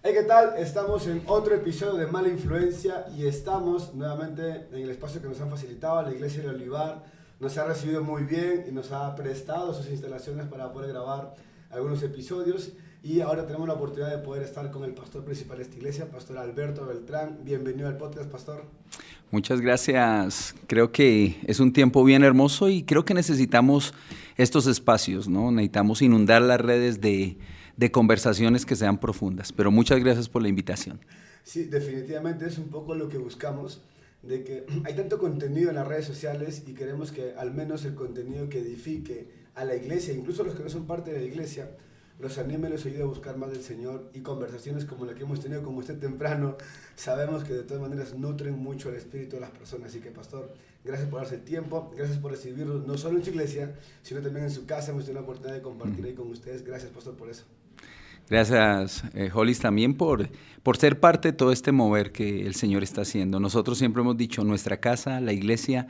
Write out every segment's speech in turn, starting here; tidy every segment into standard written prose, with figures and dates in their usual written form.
Hey, ¿qué tal? Estamos en otro episodio de Mala Influencia y estamos nuevamente en el espacio que nos han facilitado, la Iglesia del Olivar. Nos ha recibido muy bien y nos ha prestado sus instalaciones para poder grabar algunos episodios. Y ahora tenemos la oportunidad de poder estar con el pastor principal de esta iglesia, Pastor Alberto Beltrán. Bienvenido al podcast, pastor. Muchas gracias. Creo que es un tiempo bien hermoso y creo que necesitamos estos espacios, ¿no? Necesitamos inundar las redes de conversaciones que sean profundas. Pero muchas gracias por la invitación. Sí, definitivamente es un poco lo que buscamos, de que hay tanto contenido en las redes sociales y queremos que al menos el contenido que edifique a la iglesia, incluso los que no son parte de la iglesia, los anime, los ayude a buscar más del Señor, y conversaciones como la que hemos tenido como usted temprano, sabemos que de todas maneras nutren mucho el espíritu de las personas. Así que, pastor, gracias por darse el tiempo, gracias por recibirnos, no solo en su iglesia, sino también en su casa. Hemos tenido la oportunidad de compartir ahí con ustedes. Gracias, pastor, por eso. Gracias, Hollis, también por ser parte de todo este mover que el Señor está haciendo. Nosotros siempre hemos dicho, nuestra casa, la iglesia,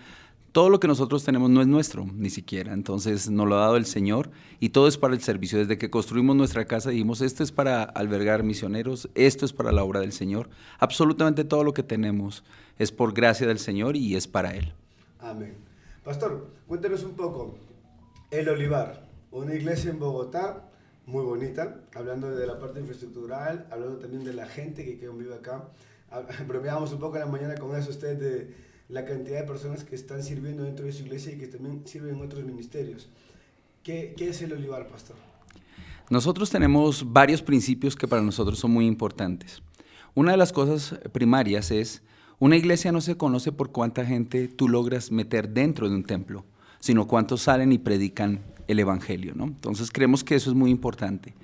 todo lo que nosotros tenemos no es nuestro, ni siquiera. Entonces nos lo ha dado el Señor y todo es para el servicio. Desde que construimos nuestra casa dijimos, esto es para albergar misioneros, esto es para la obra del Señor. Absolutamente todo lo que tenemos es por gracia del Señor y es para Él. Amén. Pastor, cuéntenos un poco, El Olivar, una iglesia en Bogotá, muy bonita, hablando de la parte infraestructural, hablando también de la gente que vive acá. Bromeábamos un poco en la mañana con eso usted de la cantidad de personas que están sirviendo dentro de su iglesia y que también sirven en otros ministerios. ¿Qué es El Olivar, pastor? Nosotros tenemos varios principios que para nosotros son muy importantes. Una de las cosas primarias es, una iglesia no se conoce por cuánta gente tú logras meter dentro de un templo, sino cuántos salen y predican el evangelio, ¿no? Entonces creemos que eso es muy importante.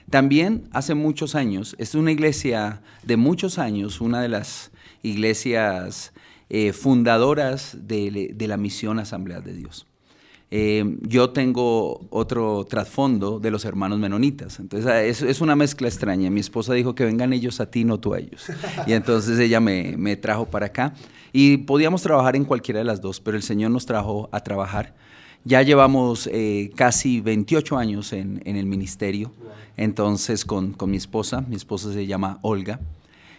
También hace muchos años, es una iglesia de muchos años, una de las iglesias fundadoras de la misión Asamblea de Dios. Yo tengo otro trasfondo de los hermanos menonitas, entonces es una mezcla extraña. Mi esposa dijo que vengan ellos a ti, no tú a ellos, y entonces ella me trajo para acá y podíamos trabajar en cualquiera de las dos, pero el Señor nos trajo a trabajar. Ya llevamos casi 28 años en el ministerio, entonces con mi esposa se llama Olga,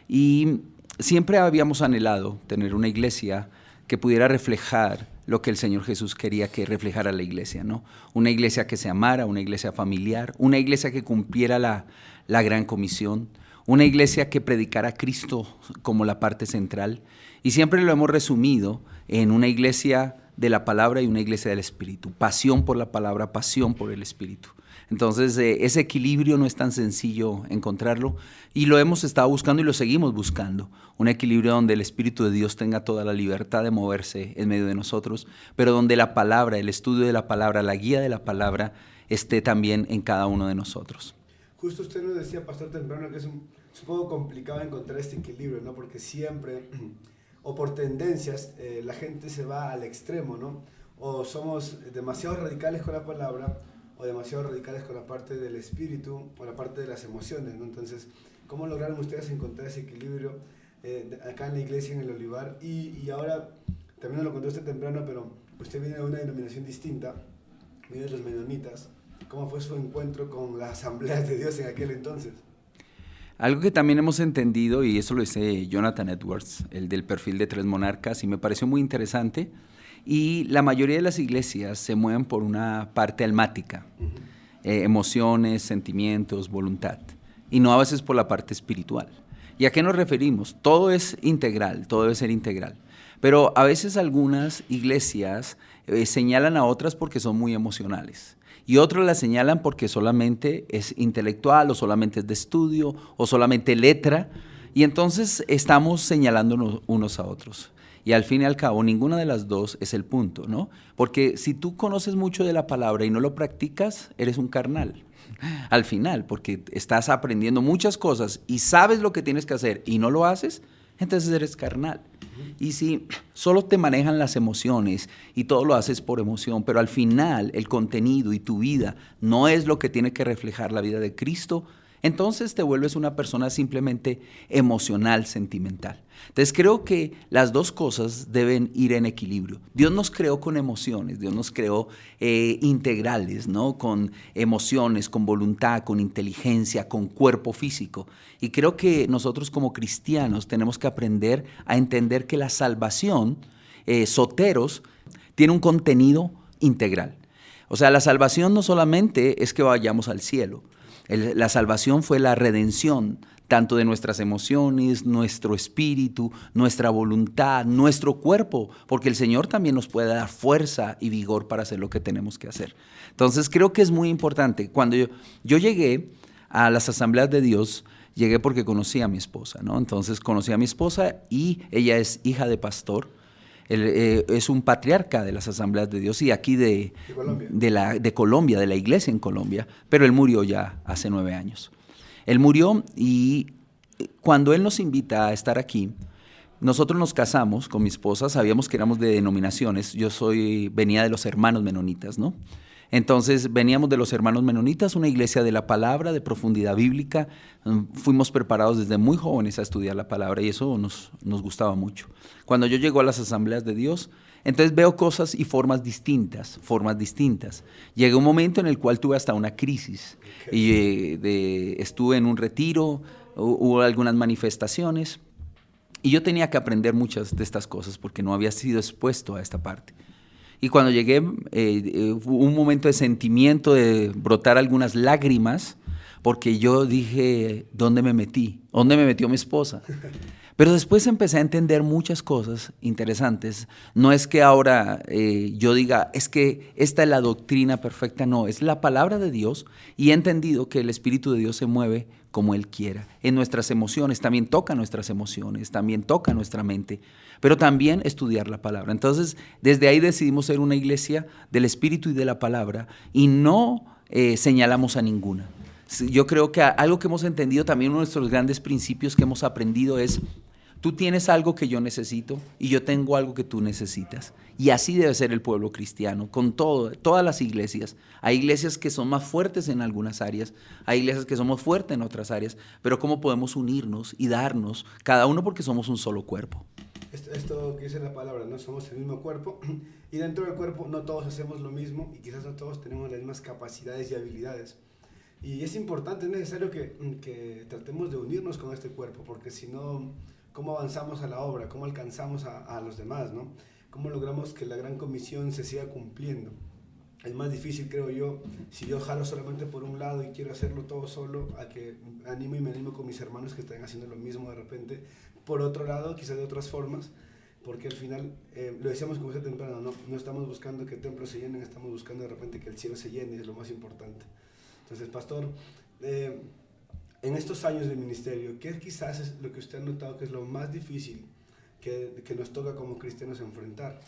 y siempre habíamos anhelado tener una iglesia que pudiera reflejar lo que el Señor Jesús quería que reflejara la iglesia, ¿no? Una iglesia que se amara, una iglesia familiar, una iglesia que cumpliera la gran comisión, una iglesia que predicara a Cristo como la parte central, y siempre lo hemos resumido en una iglesia de la palabra y una iglesia del Espíritu. Pasión por la palabra, pasión por el Espíritu. Entonces, ese equilibrio no es tan sencillo encontrarlo y lo hemos estado buscando y lo seguimos buscando. Un equilibrio donde el Espíritu de Dios tenga toda la libertad de moverse en medio de nosotros, pero donde la palabra, el estudio de la palabra, la guía de la palabra esté también en cada uno de nosotros. Justo usted nos decía, pastor, temprano, que es un poco complicado encontrar este equilibrio, ¿no? Porque siempre, o por tendencias, la gente se va al extremo, ¿no? O somos demasiado radicales con la palabra, o demasiado radicales con la parte del espíritu o la parte de las emociones, ¿no? Entonces, ¿cómo lograron ustedes encontrar ese equilibrio acá en la iglesia, en el Olivar? Y ahora, también nos lo contó usted temprano, pero usted viene de una denominación distinta, viene de los menonitas. ¿Cómo fue su encuentro con las asambleas de Dios en aquel entonces? Algo que también hemos entendido, y eso lo dice Jonathan Edwards, el del perfil de 3 monarcas, y me pareció muy interesante, y la mayoría de las iglesias se mueven por una parte almática, emociones, sentimientos, voluntad, y no a veces por la parte espiritual. ¿Y a qué nos referimos? Todo es integral, todo debe ser integral, pero a veces algunas iglesias señalan a otras porque son muy emocionales, y otros las señalan porque solamente es intelectual, o solamente es de estudio, o solamente letra, y entonces estamos señalándonos unos a otros. Y al fin y al cabo, ninguna de las dos es el punto, ¿no? Porque si tú conoces mucho de la palabra y no lo practicas, eres un carnal. Al final, porque estás aprendiendo muchas cosas y sabes lo que tienes que hacer y no lo haces, entonces eres carnal. Y si solo te manejan las emociones y todo lo haces por emoción, pero al final el contenido y tu vida no es lo que tiene que reflejar la vida de Cristo, entonces te vuelves una persona simplemente emocional, sentimental. Entonces creo que las dos cosas deben ir en equilibrio. Dios nos creó con emociones, Dios nos creó integrales, ¿no? Con emociones, con voluntad, con inteligencia, con cuerpo físico. Y creo que nosotros como cristianos tenemos que aprender a entender que la salvación, soteros, tiene un contenido integral. O sea, la salvación no solamente es que vayamos al cielo. La salvación fue la redención tanto de nuestras emociones, nuestro espíritu, nuestra voluntad, nuestro cuerpo, porque el Señor también nos puede dar fuerza y vigor para hacer lo que tenemos que hacer. Entonces creo que es muy importante. Cuando yo llegué a las asambleas de Dios, llegué porque conocí a mi esposa, ¿no? Entonces conocí a mi esposa y ella es hija de pastor. Él es un patriarca de las asambleas de Dios y aquí de Colombia, de la iglesia en Colombia, pero él murió ya hace 9 años. Él murió y cuando él nos invita a estar aquí, nosotros nos casamos con mi esposa, sabíamos que éramos de denominaciones, venía de los hermanos menonitas, ¿no? Entonces veníamos de los hermanos menonitas, una iglesia de la palabra, de profundidad bíblica. Fuimos preparados desde muy jóvenes a estudiar la palabra y eso nos gustaba mucho. Cuando yo llego a las asambleas de Dios, entonces veo cosas y formas distintas. Llegué a un momento en el cual tuve hasta una crisis y estuve en un retiro, hubo algunas manifestaciones y yo tenía que aprender muchas de estas cosas porque no había sido expuesto a esta parte. Y cuando llegué, hubo un momento de sentimiento, de brotar algunas lágrimas, porque yo dije, ¿dónde me metí? ¿Dónde me metió mi esposa? Pero después empecé a entender muchas cosas interesantes. No es que ahora yo diga, es que esta es la doctrina perfecta, no, es la palabra de Dios y he entendido que el Espíritu de Dios se mueve como Él quiera. En nuestras emociones, también toca nuestras emociones, también toca nuestra mente, pero también estudiar la palabra. Entonces, desde ahí decidimos ser una iglesia del Espíritu y de la palabra y no señalamos a ninguna. Yo creo que algo que hemos entendido, también uno de nuestros grandes principios que hemos aprendido es, tú tienes algo que yo necesito y yo tengo algo que tú necesitas. Y así debe ser el pueblo cristiano, con todas las iglesias. Hay iglesias que son más fuertes en algunas áreas, hay iglesias que somos fuertes en otras áreas, pero ¿cómo podemos unirnos y darnos, cada uno porque somos un solo cuerpo? Esto que dice la palabra, ¿no? Somos el mismo cuerpo y dentro del cuerpo no todos hacemos lo mismo y quizás no todos tenemos las mismas capacidades y habilidades. Y es importante, es necesario que tratemos de unirnos con este cuerpo, porque si no, ¿cómo avanzamos a la obra? ¿Cómo alcanzamos a los demás, ¿no? ¿Cómo logramos que la gran comisión se siga cumpliendo? Es más difícil, creo yo, si yo jalo solamente por un lado y quiero hacerlo todo solo, a que me animo con mis hermanos que están haciendo lo mismo de repente, por otro lado, quizás de otras formas, porque al final, lo decíamos como usted temprano, no estamos buscando que templos se llenen, estamos buscando de repente que el cielo se llene, es lo más importante. Entonces, pastor, en estos años de ministerio, ¿qué quizás es lo que usted ha notado que es lo más difícil que nos toca como cristianos enfrentar?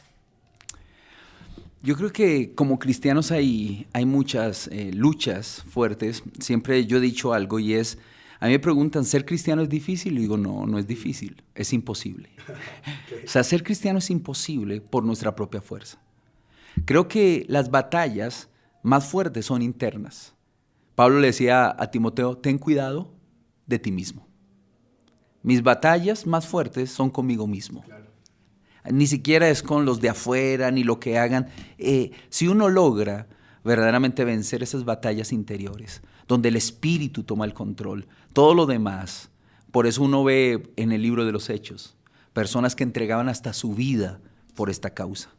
Yo creo que como cristianos hay muchas luchas fuertes. Siempre yo he dicho algo y es, a mí me preguntan, ¿ser cristiano es difícil? Y digo, no es difícil, es imposible. Okay. O sea, ser cristiano es imposible por nuestra propia fuerza. Creo que las batallas más fuertes son internas. Pablo le decía a Timoteo, ten cuidado de ti mismo. Mis batallas más fuertes son conmigo mismo. Claro. Ni siquiera es con los de afuera, ni lo que hagan. Si uno logra verdaderamente vencer esas batallas interiores, donde el Espíritu toma el control, todo lo demás, por eso uno ve en el libro de los Hechos, personas que entregaban hasta su vida por esta causa.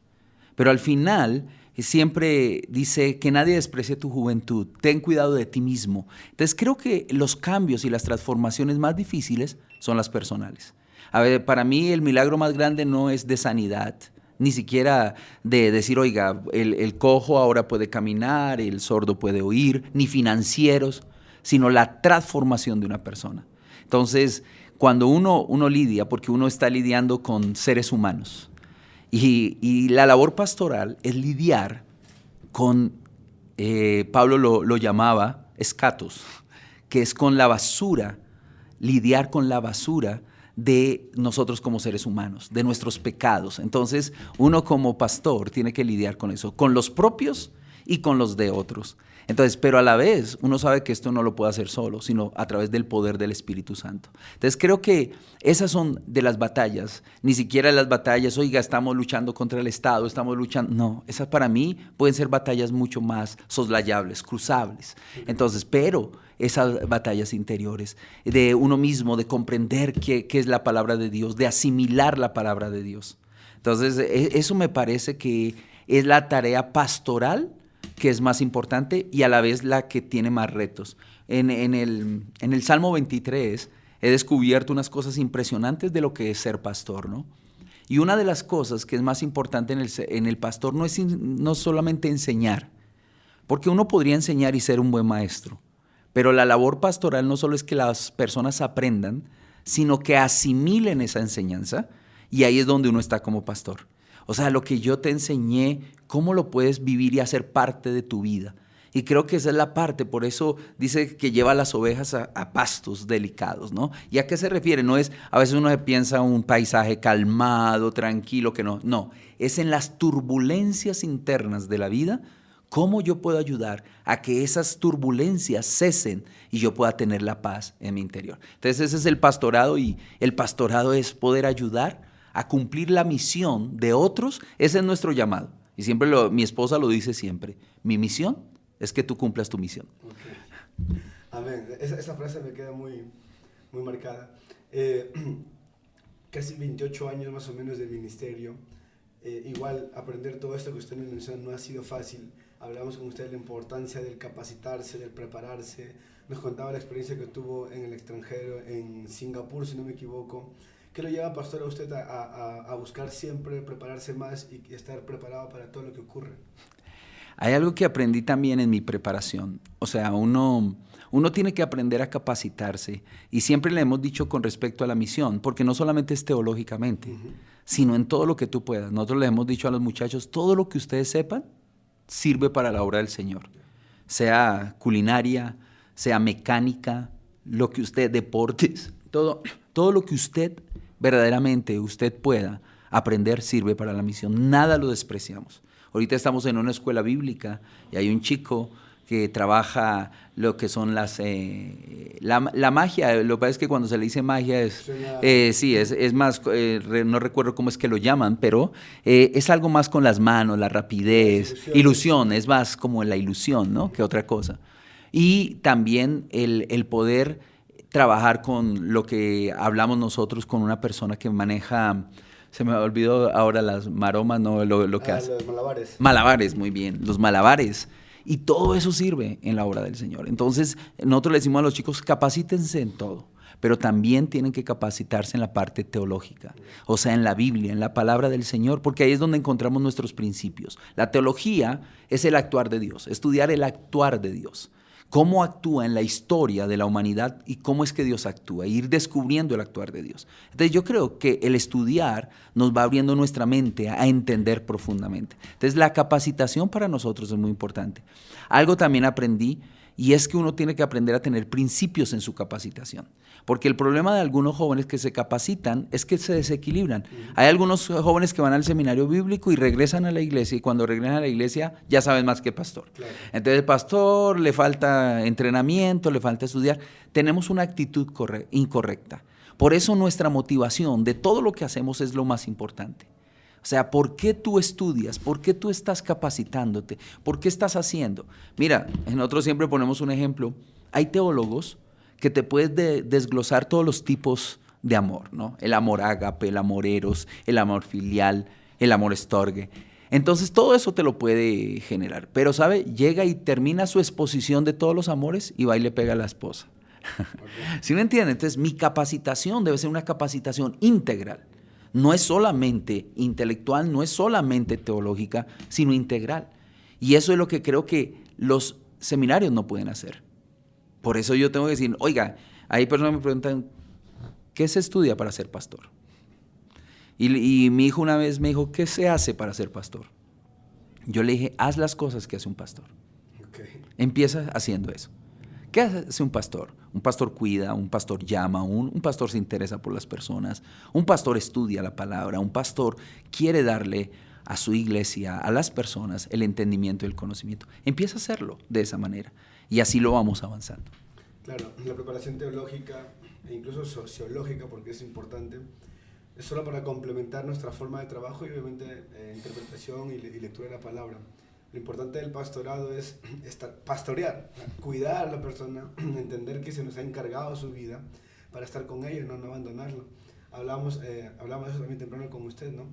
Pero al final siempre dice que nadie desprecie tu juventud, ten cuidado de ti mismo. Entonces creo que los cambios y las transformaciones más difíciles son las personales. A ver, para mí el milagro más grande no es de sanidad, ni siquiera de decir, oiga, el cojo ahora puede caminar, el sordo puede oír, ni financieros, sino la transformación de una persona. Entonces, cuando uno lidia, porque uno está lidiando con seres humanos, y la labor pastoral es lidiar con, Pablo lo llamaba escatos, que es con la basura, lidiar con la basura de nosotros como seres humanos, de nuestros pecados. Entonces, uno como pastor tiene que lidiar con eso, con los propios y con los de otros. Entonces, pero a la vez uno sabe que esto no lo puede hacer solo, sino a través del poder del Espíritu Santo. Entonces creo que esas son de las batallas, ni siquiera las batallas, oiga, estamos luchando contra el Estado, estamos luchando, no, esas para mí pueden ser batallas mucho más soslayables, cruzables. Entonces, pero esas batallas interiores de uno mismo, de comprender qué es la palabra de Dios, de asimilar la palabra de Dios. Entonces, eso me parece que es la tarea pastoral que es más importante y a la vez la que tiene más retos. En el Salmo 23 he descubierto unas cosas impresionantes de lo que es ser pastor, ¿no? Y una de las cosas que es más importante en el pastor no solamente enseñar, porque uno podría enseñar y ser un buen maestro, pero la labor pastoral no solo es que las personas aprendan, sino que asimilen esa enseñanza, y ahí es donde uno está como pastor. O sea, lo que yo te enseñé, cómo lo puedes vivir y hacer parte de tu vida. Y creo que esa es la parte, por eso dice que lleva a las ovejas a pastos delicados, ¿no? ¿Y a qué se refiere? No es, a veces uno piensa un paisaje calmado, tranquilo, que no, es en las turbulencias internas de la vida, cómo yo puedo ayudar a que esas turbulencias cesen y yo pueda tener la paz en mi interior. Entonces ese es el pastorado, y el pastorado es poder ayudar a cumplir la misión de otros. Ese es nuestro llamado. Y siempre mi esposa lo dice siempre, mi misión es que tú cumplas tu misión. Okay. Amén. Esa frase me queda muy, muy marcada. Casi 28 años más o menos de ministerio. Igual aprender todo esto que usted me mencionó no ha sido fácil. Hablamos con usted de la importancia del capacitarse, del prepararse. Nos contaba la experiencia que tuvo en el extranjero, en Singapur, si no me equivoco. ¿Qué lo lleva, pastor, a usted a buscar siempre prepararse más y estar preparado para todo lo que ocurre? Hay algo que aprendí también en mi preparación. O sea, uno tiene que aprender a capacitarse. Y siempre le hemos dicho con respecto a la misión, porque no solamente es teológicamente, sino en todo lo que tú puedas. Nosotros le hemos dicho a los muchachos, todo lo que ustedes sepan sirve para la obra del Señor. Sea culinaria, sea mecánica, lo que usted, deportes, todo lo que usted verdaderamente usted pueda aprender sirve para la misión. Nada lo despreciamos. Ahorita estamos en una escuela bíblica y hay un chico que trabaja lo que son la magia. Lo que pasa es que cuando se le dice magia es más, no recuerdo cómo es que lo llaman, pero es algo más con las manos, la rapidez, ilusión, es más como la ilusión, ¿no? Que otra cosa. Y también el poder trabajar con lo que hablamos nosotros con una persona que maneja, se me olvidó ahora las maromas, no lo que hace. Los malabares. Malabares, muy bien, los malabares. Y todo eso sirve en la obra del Señor. Entonces, nosotros le decimos a los chicos, capacítense en todo, pero también tienen que capacitarse en la parte teológica, o sea, en la Biblia, en la palabra del Señor, porque ahí es donde encontramos nuestros principios. La teología es el actuar de Dios, estudiar el actuar de Dios. Cómo actúa en la historia de la humanidad y cómo es que Dios actúa, ir descubriendo el actuar de Dios. Entonces yo creo que el estudiar nos va abriendo nuestra mente a entender profundamente. Entonces la capacitación para nosotros es muy importante. Algo también aprendí, y es que uno tiene que aprender a tener principios en su capacitación. Porque el problema de algunos jóvenes que se capacitan es que se desequilibran. Hay algunos jóvenes que van al seminario bíblico y regresan a la iglesia, y cuando regresan a la iglesia ya saben más que pastor. Claro. Entonces el pastor le falta entrenamiento, le falta estudiar. Tenemos una actitud incorrecta. Por eso nuestra motivación de todo lo que hacemos es lo más importante. O sea, ¿por qué tú estudias? ¿Por qué tú estás capacitándote? ¿Por qué estás haciendo? Mira, nosotros siempre ponemos un ejemplo. Hay teólogos que te puedes desglosar todos los tipos de amor, ¿no? El amor ágape, el amor eros, el amor filial, el amor estorge. Entonces todo eso te lo puede generar. Pero, ¿sabe? Llega y termina su exposición de todos los amores y va y le pega a la esposa. Okay. ¿Sí me entienden? Entonces mi capacitación debe ser una capacitación integral. No es solamente intelectual, no es solamente teológica, sino integral. Y eso es lo que creo que los seminarios no pueden hacer. Por eso yo tengo que decir, oiga, hay personas que me preguntan, ¿qué se estudia para ser pastor? Y mi hijo una vez me dijo, ¿qué se hace para ser pastor? Yo le dije, haz las cosas que hace un pastor. Okay. Empieza haciendo eso. ¿Qué hace un pastor? Un pastor cuida, un pastor llama, un pastor se interesa por las personas, un pastor estudia la palabra, un pastor quiere darle a su iglesia, a las personas, el entendimiento y el conocimiento. Empieza a hacerlo de esa manera y así lo vamos avanzando. Claro, la preparación teológica e incluso sociológica, porque es importante, es solo para complementar nuestra forma de trabajo y obviamente interpretación y lectura de la palabra. Lo importante del pastorado es pastorear, cuidar a la persona, entender que se nos ha encargado su vida para estar con ella y no abandonarlo. Hablamos de eso también temprano con usted, ¿no?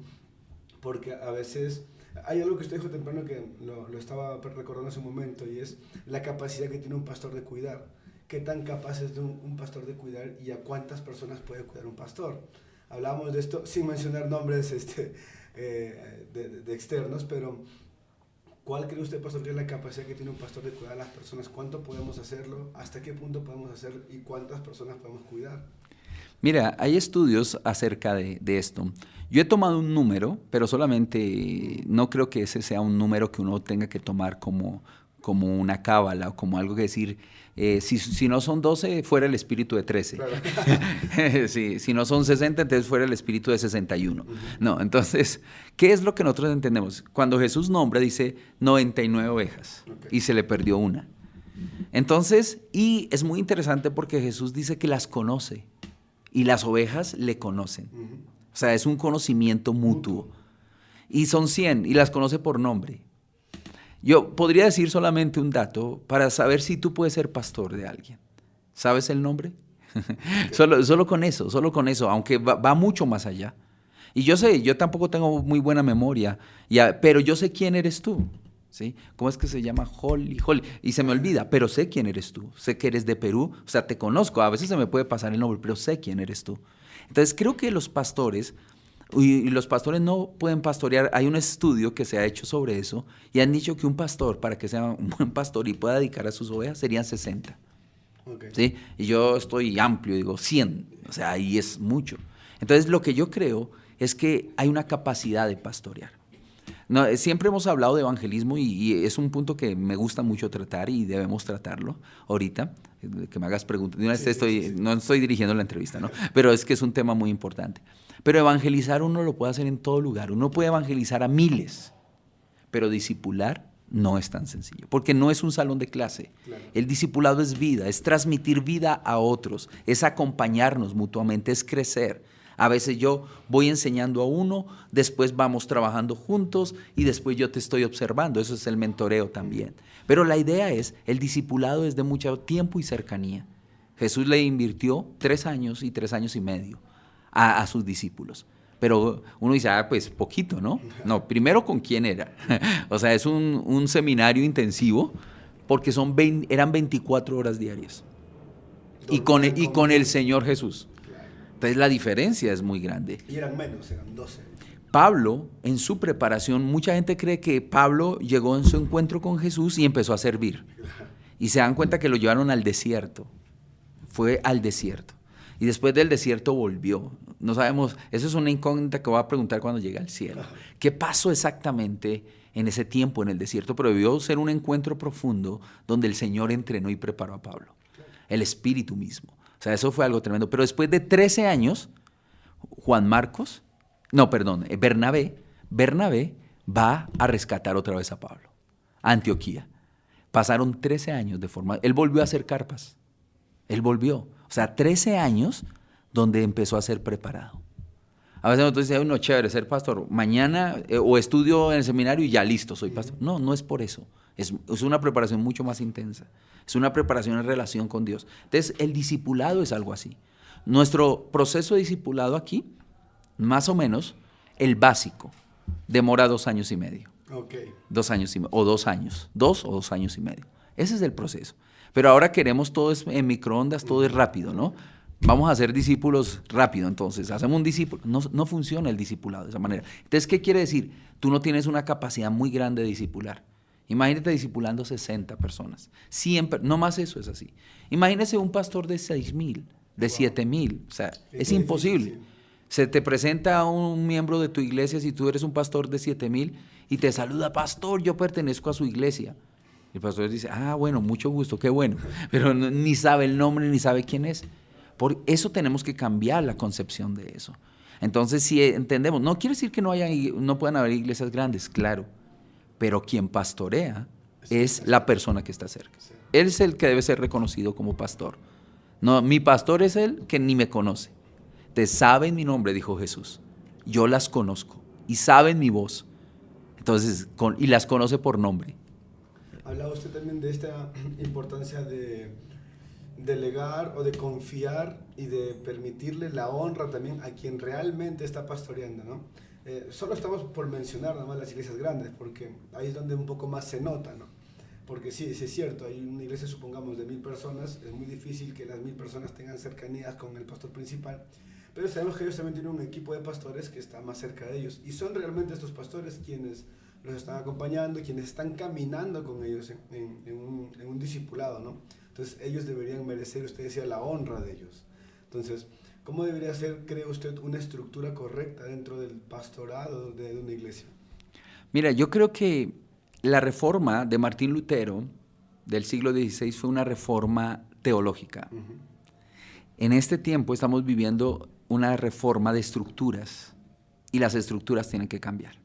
Porque a veces hay algo que usted dijo temprano que lo estaba recordando hace un momento, y es la capacidad que tiene un pastor de cuidar. ¿Qué tan capaz es de un pastor de cuidar y a cuántas personas puede cuidar un pastor? Hablábamos de esto sin mencionar nombres de externos, pero ¿cuál cree usted, pastor, que es la capacidad que tiene un pastor de cuidar a las personas? ¿Cuánto podemos hacerlo? ¿Hasta qué punto podemos hacerlo? ¿Y cuántas personas podemos cuidar? Mira, hay estudios acerca de esto. Yo he tomado un número, pero solamente no creo que ese sea un número que uno tenga que tomar como una cábala o como algo que decir, si no son 12, fuera el espíritu de 13. Claro. Sí, si no son 60, entonces fuera el espíritu de 61. Uh-huh. No, entonces, ¿qué es lo que nosotros entendemos? Cuando Jesús nombra, dice 99 ovejas, okay, y se le perdió una. Entonces, y es muy interesante porque Jesús dice que las conoce y las ovejas le conocen. Uh-huh. O sea, es un conocimiento mutuo. Y son 100 y las conoce por nombre. Yo podría decir solamente un dato para saber si tú puedes ser pastor de alguien. ¿Sabes el nombre? solo con eso, aunque va mucho más allá. Y yo sé, yo tampoco tengo muy buena memoria, pero yo sé quién eres tú. ¿Sí? ¿Cómo es que se llama? Holly. Y se me olvida, pero sé quién eres tú. Sé que eres de Perú, o sea, te conozco. A veces se me puede pasar el nombre, pero sé quién eres tú. Entonces creo que los pastores... Y los pastores no pueden pastorear. Hay un estudio que se ha hecho sobre eso y han dicho que un pastor, para que sea un buen pastor y pueda dedicar a sus ovejas, serían 60. Okay. ¿Sí? Y yo estoy amplio, digo 100. O sea, ahí es mucho. Entonces, lo que yo creo es que hay una capacidad de pastorear. No, siempre hemos hablado de evangelismo y es un punto que me gusta mucho tratar y debemos tratarlo ahorita. Que me hagas preguntas. No estoy dirigiendo la entrevista, ¿no? Pero es que es un tema muy importante. Pero evangelizar uno lo puede hacer en todo lugar. Uno puede evangelizar a miles, pero discipular no es tan sencillo, porque no es un salón de clase. Claro. El discipulado es vida, es transmitir vida a otros, es acompañarnos mutuamente, es crecer. A veces yo voy enseñando a uno, después vamos trabajando juntos y después yo te estoy observando. Eso es el mentoreo también. Pero la idea es, el discipulado es de mucho tiempo y cercanía. Jesús le invirtió 3 años y 3 años y medio a sus discípulos. Pero uno dice, pues poquito, ¿no? No, primero, ¿con quién era? O sea, es un seminario intensivo porque eran 24 horas diarias. Y con el Señor Jesús. Entonces la diferencia es muy grande. Y eran menos, eran 12. Pablo, en su preparación, mucha gente cree que Pablo llegó en su encuentro con Jesús y empezó a servir. Y se dan cuenta que lo llevaron al desierto. Fue al desierto. Y después del desierto volvió. No sabemos, eso es una incógnita que voy a preguntar cuando llegue al cielo. ¿Qué pasó exactamente en ese tiempo en el desierto? Pero debió ser un encuentro profundo donde el Señor entrenó y preparó a Pablo. El Espíritu mismo. O sea, eso fue algo tremendo. Pero después de 13 años, Bernabé va a rescatar otra vez a Pablo. A Antioquía. Pasaron 13 años de forma... Él volvió a hacer carpas. Él volvió. O sea, 13 años donde empezó a ser preparado. A veces nosotros decimos, no, chévere, ser pastor. Mañana o estudio en el seminario y ya listo, soy pastor. No, no es por eso. Es una preparación mucho más intensa. Es una preparación en relación con Dios. Entonces, el discipulado es algo así. Nuestro proceso de discipulado aquí, más o menos, el básico, demora 2 años y medio. Okay. 2 años y medio, o 2 años. 2 o 2 años y medio. Ese es el proceso. Pero ahora queremos todo es en microondas, todo es rápido, ¿no? Vamos a hacer discípulos rápido, entonces. Hacemos un discípulo. No funciona el discipulado de esa manera. Entonces, ¿qué quiere decir? Tú no tienes una capacidad muy grande de discipular. Imagínate discipulando 60 personas. 100, no más eso es así. Imagínese un pastor de 6,000, de 7,000. O sea, es imposible. Sí. Se te presenta un miembro de tu iglesia, si tú eres un pastor de 7,000, y te saluda, pastor, yo pertenezco a su iglesia. El pastor dice, bueno, mucho gusto, qué bueno. Pero ni sabe el nombre, ni sabe quién es. Por eso tenemos que cambiar la concepción de eso. Entonces, si entendemos, no quiere decir que no puedan haber iglesias grandes, claro, pero quien pastorea es la persona que está cerca. Él es el que debe ser reconocido como pastor. No, mi pastor es el que ni me conoce. Te saben mi nombre, dijo Jesús. Yo las conozco y saben mi voz. Entonces, y las conoce por nombre. Hablaba usted también de esta importancia de delegar o de confiar y de permitirle la honra también a quien realmente está pastoreando, ¿no? Solo estamos por mencionar nada más las iglesias grandes, porque ahí es donde un poco más se nota, ¿no? Porque sí, es cierto, hay una iglesia, supongamos, de 1000 personas, es muy difícil que las 1000 personas tengan cercanías con el pastor principal, pero sabemos que ellos también tienen un equipo de pastores que está más cerca de ellos, y son realmente estos pastores quienes los están acompañando, quienes están caminando con ellos en un discipulado, ¿no? Entonces ellos deberían merecer, usted decía, la honra de ellos. Entonces, ¿cómo debería ser, cree usted, una estructura correcta dentro del pastorado de una iglesia? Mira, yo creo que la reforma de Martín Lutero del siglo XVI fue una reforma teológica. Uh-huh. En este tiempo estamos viviendo una reforma de estructuras y las estructuras tienen que cambiar.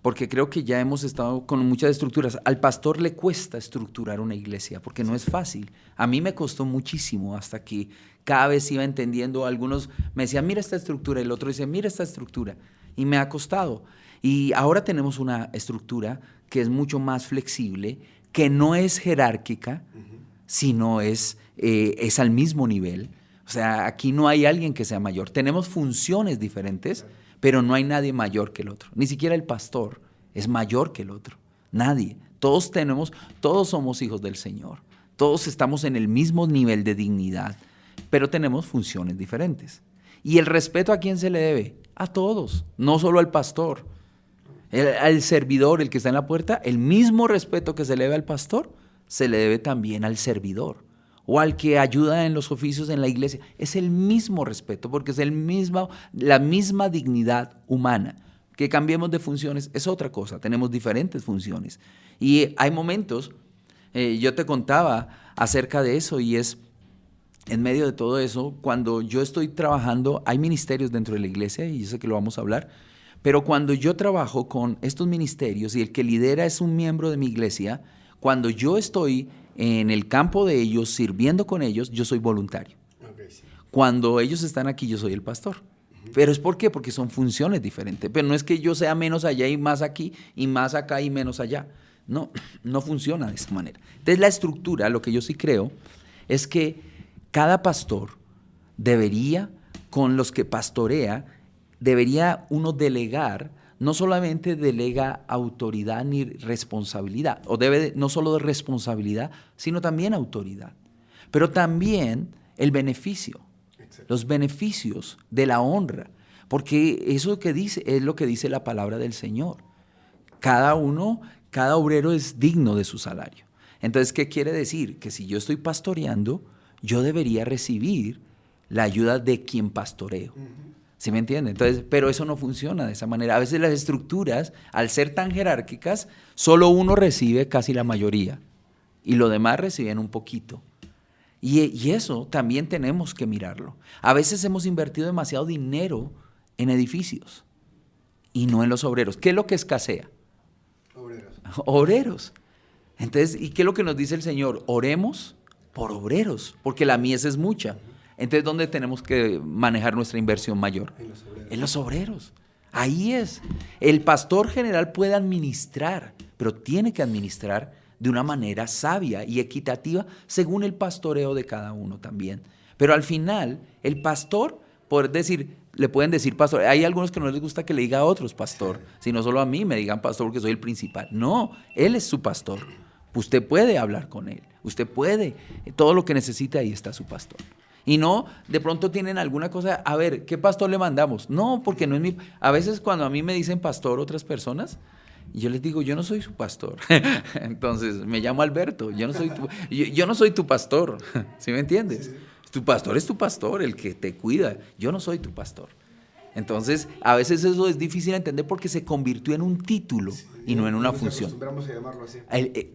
Porque creo que ya hemos estado con muchas estructuras. Al pastor le cuesta estructurar una iglesia porque no es fácil. A mí me costó muchísimo hasta que cada vez iba entendiendo. Algunos me decían, mira esta estructura, y el otro dice, mira esta estructura. Y me ha costado. Y ahora tenemos una estructura que es mucho más flexible, que no es jerárquica, sino es al mismo nivel. O sea, aquí no hay alguien que sea mayor. Tenemos funciones diferentes, pero no hay nadie mayor que el otro. Ni siquiera el pastor es mayor que el otro. Nadie. Todos somos hijos del Señor. Todos estamos en el mismo nivel de dignidad, pero tenemos funciones diferentes. ¿Y el respeto a quién se le debe? A todos, no solo al pastor. Al servidor, el que está en la puerta, el mismo respeto que se le debe al pastor, se le debe también al servidor. O al que ayuda en los oficios en la iglesia. Es el mismo respeto, porque es la misma dignidad humana. Que cambiemos de funciones es otra cosa, tenemos diferentes funciones. Y hay momentos, yo te contaba acerca de eso, y es en medio de todo eso, cuando yo estoy trabajando, hay ministerios dentro de la iglesia, y yo sé que lo vamos a hablar, pero cuando yo trabajo con estos ministerios, y el que lidera es un miembro de mi iglesia, cuando yo estoy en el campo de ellos, sirviendo con ellos, yo soy voluntario. Okay, sí. Cuando ellos están aquí, yo soy el pastor. Uh-huh. ¿Pero es por qué? Porque son funciones diferentes. Pero no es que yo sea menos allá y más aquí, y más acá y menos allá. No, no funciona de esa manera. Entonces la estructura, lo que yo sí creo, es que cada pastor debería, con los que pastorea, debería uno delegar. No solamente delega autoridad ni responsabilidad, o no solo de responsabilidad, sino también autoridad. Pero también el beneficio, los beneficios de la honra, porque eso que dice es lo que dice la palabra del Señor. Cada obrero es digno de su salario. Entonces, ¿qué quiere decir? Que si yo estoy pastoreando, yo debería recibir la ayuda de quien pastoreo. ¿Sí me entiende? Entonces, pero eso no funciona de esa manera. A veces las estructuras, al ser tan jerárquicas, solo uno recibe casi la mayoría y los demás reciben un poquito. Y eso también tenemos que mirarlo. A veces hemos invertido demasiado dinero en edificios y no en los obreros. ¿Qué es lo que escasea? Obreros. Entonces, ¿y qué es lo que nos dice el Señor? Oremos por obreros, porque la mies es mucha. Entonces, ¿dónde tenemos que manejar nuestra inversión mayor? En los obreros. Ahí es. El pastor general puede administrar, pero tiene que administrar de una manera sabia y equitativa según el pastoreo de cada uno también. Pero al final, el pastor, le pueden decir pastor. Hay algunos que no les gusta que le diga a otros pastor, sino solo a mí me digan pastor porque soy el principal. No, él es su pastor. Usted puede hablar con él. Usted puede. Todo lo que necesita, ahí está su pastor. Y no, de pronto tienen alguna cosa, a ver, ¿qué pastor le mandamos? No, porque no es mi... A veces cuando a mí me dicen pastor otras personas, yo les digo, yo no soy su pastor. Entonces, me llamo Alberto, yo no soy tu pastor. ¿Sí me entiendes? Sí. Tu pastor es tu pastor, el que te cuida. Yo no soy tu pastor. Entonces, a veces eso es difícil de entender porque se convirtió en un título y no en una función. Acostumbramos a llamarlo así.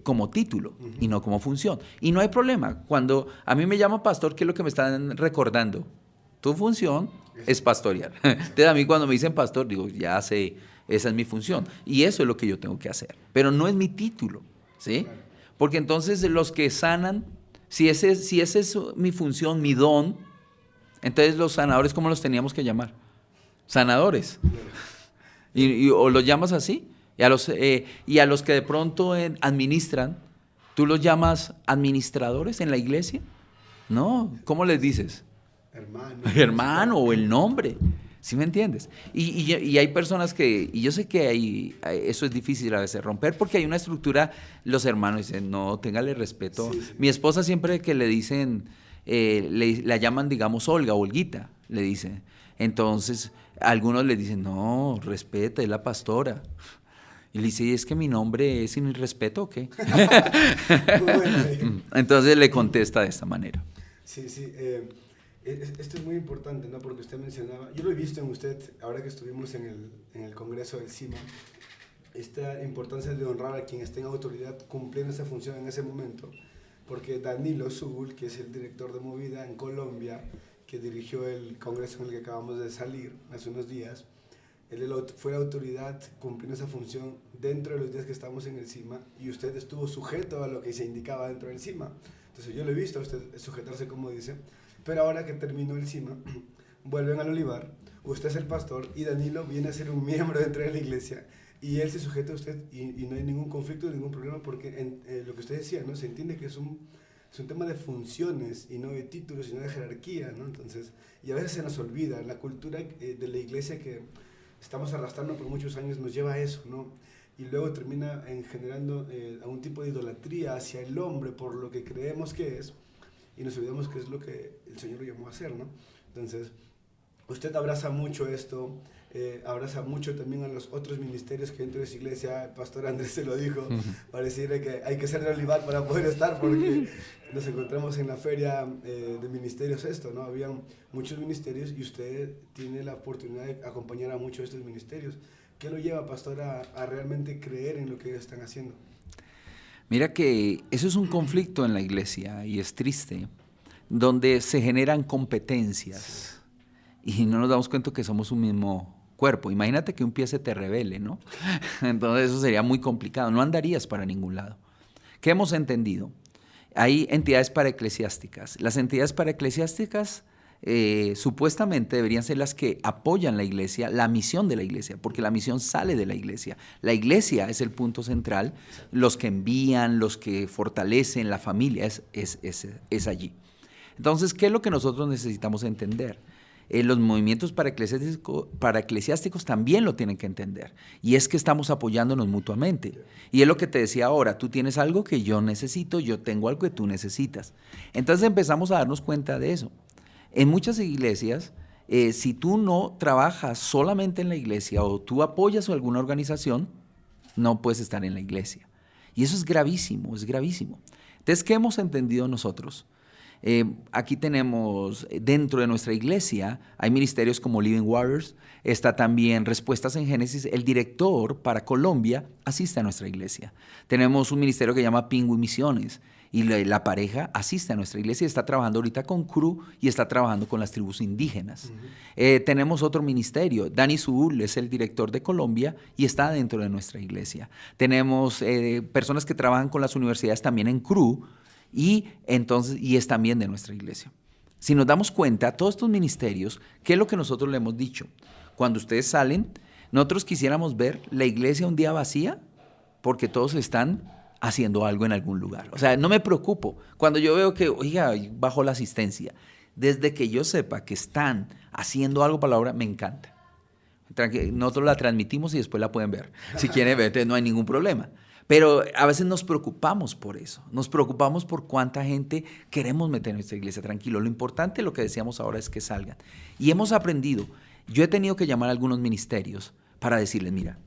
Como título y no como función. Y no hay problema. Cuando a mí me llaman pastor, ¿qué es lo que me están recordando? Tu función es pastorear. Entonces a mí cuando me dicen pastor, digo, ya sé, esa es mi función. Y eso es lo que yo tengo que hacer. Pero no es mi título, ¿sí? Porque entonces los que sanan, si esa es mi función, mi don, entonces los sanadores, ¿cómo los teníamos que llamar? Sanadores. O los llamas así. Y a los que de pronto administran, ¿tú los llamas administradores en la iglesia? No, ¿cómo les dices? Hermano o el nombre. ¿Sí me entiendes? Y hay personas y yo sé que eso es difícil a veces romper porque hay una estructura, los hermanos dicen, no, téngale respeto. Sí, sí. Mi esposa siempre que le dicen, la llaman, digamos, Olga, Olguita, le dicen. Entonces, algunos le dicen, no, respeta, es la pastora. Y le dice, ¿es que mi nombre es sin respeto o qué? Entonces le contesta de esta manera. Sí, sí. Esto es muy importante, ¿no? Porque usted mencionaba, yo lo he visto en usted, ahora que estuvimos en el Congreso del CIMA, esta importancia de honrar a quien esté en autoridad cumpliendo esa función en ese momento. Porque Danilo Zul, que es el director de Movida en Colombia, que dirigió el Congreso en el que acabamos de salir hace unos días, él fue la autoridad cumpliendo esa función dentro de los días que estamos en el CIMA y usted estuvo sujeto a lo que se indicaba dentro del CIMA. Entonces yo lo he visto a usted sujetarse como dice, pero ahora que terminó el CIMA, vuelven al Olivar, usted es el pastor y Danilo viene a ser un miembro dentro de la iglesia y él se sujeta a usted y no hay ningún conflicto, ningún problema porque lo que usted decía, ¿no? Se entiende que es un tema de funciones y no de títulos, sino de jerarquía, ¿no? Entonces, y a veces se nos olvida, la cultura de la iglesia que estamos arrastrando por muchos años nos lleva a eso, ¿no? Y luego termina generando algún tipo de idolatría hacia el hombre por lo que creemos que es y nos olvidamos que es lo que el Señor lo llamó a hacer, ¿no? Entonces, usted abraza mucho esto, abraza mucho también a los otros ministerios que dentro de esa iglesia, el pastor Andrés se lo dijo, pareciera que hay que ser de Olivar para poder estar, porque nos encontramos en la feria de ministerios ¿no? Habían muchos ministerios y usted tiene la oportunidad de acompañar a muchos de estos ministerios. ¿Qué lo lleva, pastor, a realmente creer en lo que ellos están haciendo? Mira que eso es un conflicto en la iglesia y es triste, donde se generan competencias y no nos damos cuenta que somos un mismo cuerpo. Imagínate que un pie se te revele, ¿no? Entonces eso sería muy complicado, no andarías para ningún lado. ¿Qué hemos entendido? Hay entidades paraeclesiásticas. Las entidades paraeclesiásticas supuestamente deberían ser las que apoyan la iglesia, la misión de la iglesia, porque la misión sale de la iglesia. La iglesia es el punto central, los que envían, los que fortalecen la familia, es allí. Entonces, ¿qué es lo que nosotros necesitamos entender? Los movimientos paraeclesiásticos también lo tienen que entender, y es que estamos apoyándonos mutuamente. Y es lo que te decía ahora, tú tienes algo que yo necesito, yo tengo algo que tú necesitas. Entonces empezamos a darnos cuenta de eso. En muchas iglesias, si tú no trabajas solamente en la iglesia o tú apoyas a alguna organización, no puedes estar en la iglesia. Y eso es gravísimo, es gravísimo. Entonces, ¿qué hemos entendido nosotros? Aquí tenemos, dentro de nuestra iglesia, hay ministerios como Living Waters, está también Respuestas en Génesis. El director para Colombia asiste a nuestra iglesia. Tenemos un ministerio que se llama Pingüi Misiones, y la pareja asiste a nuestra iglesia y está trabajando ahorita con CRU y está trabajando con las tribus indígenas. Tenemos otro ministerio, Dani Zul es el director de Colombia y está dentro de nuestra iglesia. Tenemos personas que trabajan con las universidades también en CRU y es también de nuestra iglesia. Si nos damos cuenta, todos estos ministerios, ¿qué es lo que nosotros le hemos dicho? Cuando ustedes salen, nosotros quisiéramos ver la iglesia un día vacía porque todos están haciendo algo en algún lugar. O sea, no me preocupo. Cuando yo veo que, oiga, bajó la asistencia, desde que yo sepa que están haciendo algo para la obra, me encanta. Nosotros la transmitimos y después la pueden ver. Si quieren ver, no hay ningún problema. Pero a veces nos preocupamos por eso. Nos preocupamos por cuánta gente queremos meter en nuestra iglesia. Tranquilo, lo importante, lo que decíamos ahora, es que salgan. Y hemos aprendido. Yo he tenido que llamar a algunos ministerios para decirles, mira,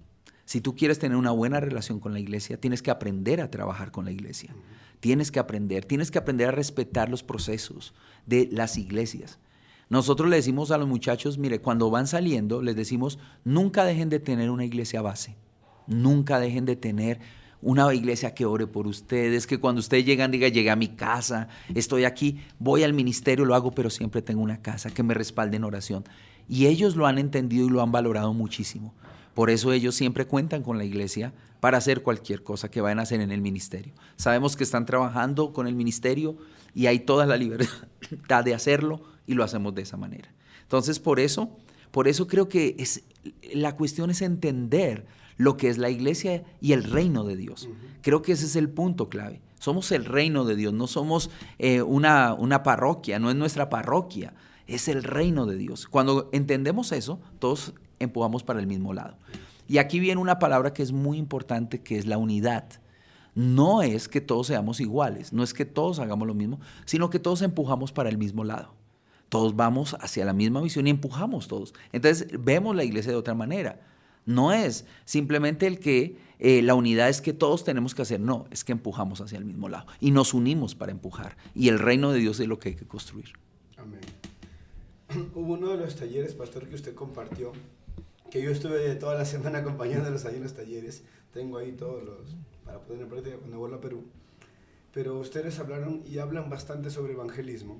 si tú quieres tener una buena relación con la iglesia, tienes que aprender a trabajar con la iglesia. Tienes que aprender a respetar los procesos de las iglesias. Nosotros le decimos a los muchachos, mire, cuando van saliendo, les decimos, nunca dejen de tener una iglesia base. Nunca dejen de tener una iglesia que ore por ustedes, que cuando ustedes llegan, diga, llegué a mi casa, estoy aquí, voy al ministerio, lo hago, pero siempre tengo una casa, que me respalde en oración. Y ellos lo han entendido y lo han valorado muchísimo. Por eso ellos siempre cuentan con la iglesia para hacer cualquier cosa que vayan a hacer en el ministerio. Sabemos que están trabajando con el ministerio y hay toda la libertad de hacerlo y lo hacemos de esa manera. Entonces, por eso creo que la cuestión es entender lo que es la iglesia y el reino de Dios. Creo que ese es el punto clave. Somos el reino de Dios, no somos una parroquia, no es nuestra parroquia, es el reino de Dios. Cuando entendemos eso, todos empujamos para el mismo lado. Y aquí viene una palabra que es muy importante, que es la unidad. No es que todos seamos iguales, no es que todos hagamos lo mismo, sino que todos empujamos para el mismo lado. Todos vamos hacia la misma visión y empujamos todos. Entonces vemos la iglesia de otra manera. No es simplemente la unidad es que todos tenemos que hacer, no, es que empujamos hacia el mismo lado y nos unimos para empujar. Y el reino de Dios es lo que hay que construir. Amén. Hubo uno de los talleres, pastor, que usted compartió, que yo estuve toda la semana acompañándolos ahí en los talleres. Tengo ahí todos para poner en práctica cuando vuelva a Perú. Pero ustedes hablaron y hablan bastante sobre evangelismo